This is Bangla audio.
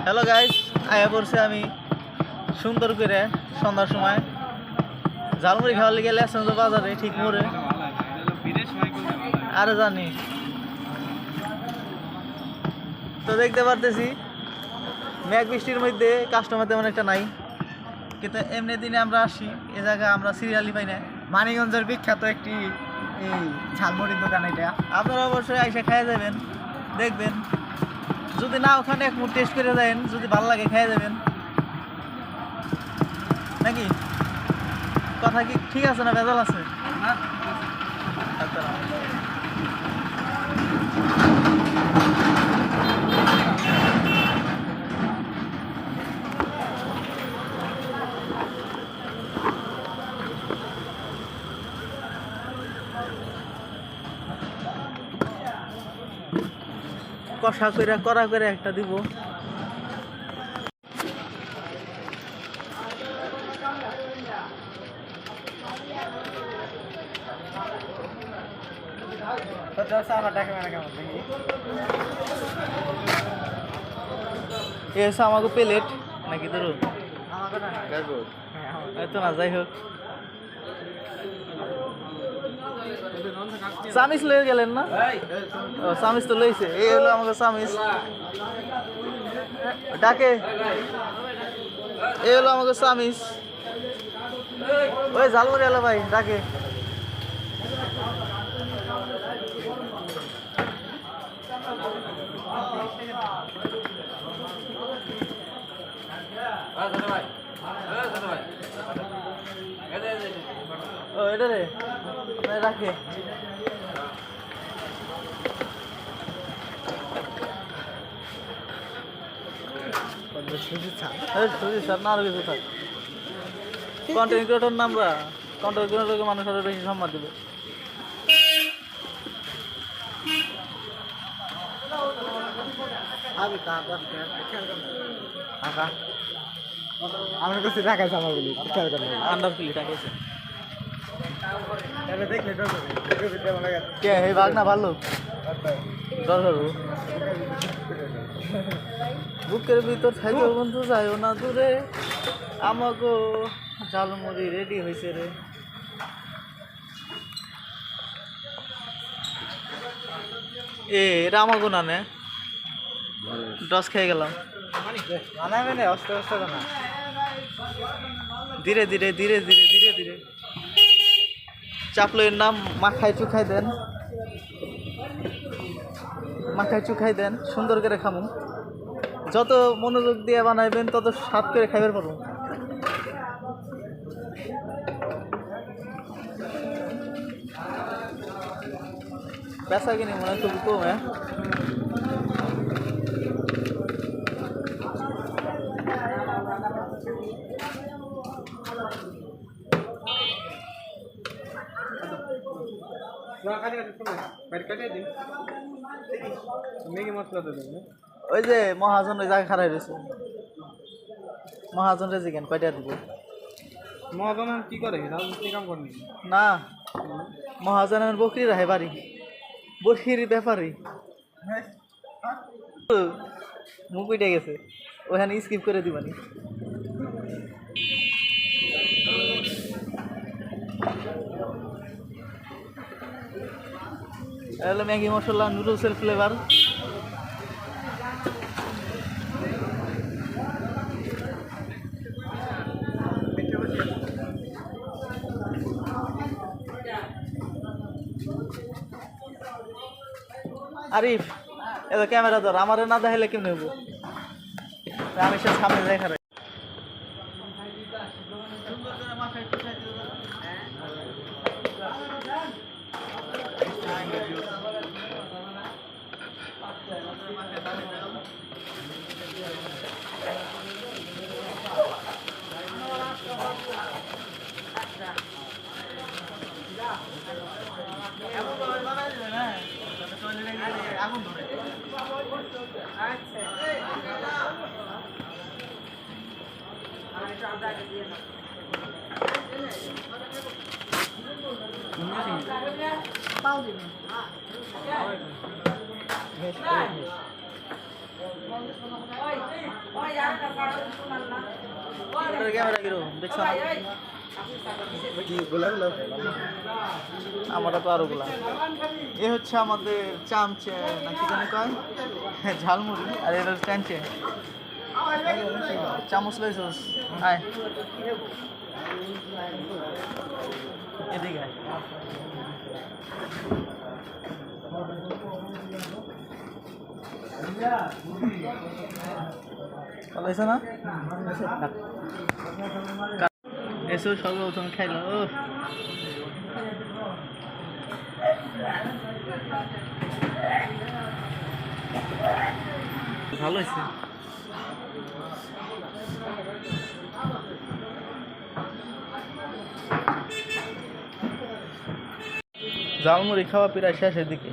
হ্যালো গাইস, আয়া পড়ছে আমি সুন্দর করে সন্ধ্যার সময় ঝালমুড়ি খাওয়ার লিগে লেসেন্স বাজারে ঠিক মোড়ে আরে জানি তো দেখতে পারতেছি মেঘ বৃষ্টির মধ্যে কাস্টমার তেমন একটা নাই, কিন্তু এমনি দিনে আমরা আসি এ জায়গায় আমরা সিরিয়ালি পাই না। মানিকগঞ্জের বিখ্যাত একটি এই ঝালমুড়ির দোকান এটা। আপনারা অবশ্যই এসে খেয়ে যাবেন, দেখবেন। যদি না ওখানে এক মুঠ টেস্ট করে দেন, যদি ভালো লাগে খেয়ে যাবেন নাকি? কথা কি ঠিক আছে না ভেজাল আছে? আচ্ছা। কষা করে কড়া করে একটা দিব। এ হচ্ছে আমাকে প্লেট নাকি তোর? তো না, যাই হোক চামিচ লয়ে গেলেন না? ও চামিচ তো লইছে, এই হলো আমাকে চামিচ ডাকে, এই হলো আমাকে চামিচ। ওই ঝালমুড়ি এলো ভাই ডাকে। ও এটা রে রাখে। কন্টেন্ট ক্রিয়েটর না আমরা, কন্টেন্ট ক্রিয়েটরকে মানুষ আরো বেশি সম্মান দেবে। আমার কাছে টাকাইছে আমার বলি খেয়াল করেন আন্ডার ফিলি টাকাইছে দেখলে কে এই বাঘ না ভালো দরকার বুকের ভিতর থাকবে বন্ধু যাইও না দূরে, আমাকে ঝালমুড়ি রেডি হয়েছে রে। এটা আমাকে না নে ডস খেয়ে গেলাম। ধীরে ধীরে ধীরে ধীরে ধীরে ধীরে চাপলের নাম মাখায় চুখাই দেন, মাখায় চুখাই দেন, সুন্দর করে খামুন। যত মনোযোগ দিয়ে বানাইবেন তত স্বাদ করে খাইবার পারবো। পেশা কিনি মনে হয় খুবই কম। ওই যে মহাজন ওই জায়গায় খারাপ রয়েছে, মহাজন রে জিজ্ঞেন কয়টা দিব। মহাজন কি করে রাজনীতি কাম করেন না, মহাজন আমার বকরি রাহে বাড়ি, বকরির ব্যাপারই মুখ উঠে গেছে, ওখানে স্কিপ করে দিবানি। হলো ম্যাগি মশলা নুডলসের ফ্লেভার। আরিফ এটা ক্যামেরা ধর, আমারে না দেখাইলে কেমনে হবো? আমি সে সামনে দেখা রাখি। আগুন ধরে পাও দিবেন ক্যামেরা কিরকম দেখছো না? আমরা তো আরো গুলা এ হচ্ছে আমাদের চামচে না কি জানি কয় ঝালমুড়ি আর এটা হচ্ছে চামচে চামচ লইছস আয় এদিকে আয়। ভালো হয়েছে না? এসেও সর্বপ্রথম খাইলো ভালো হয়েছে। ঝালমুড়ি খাওয়া প্রায় শেষের দিকে।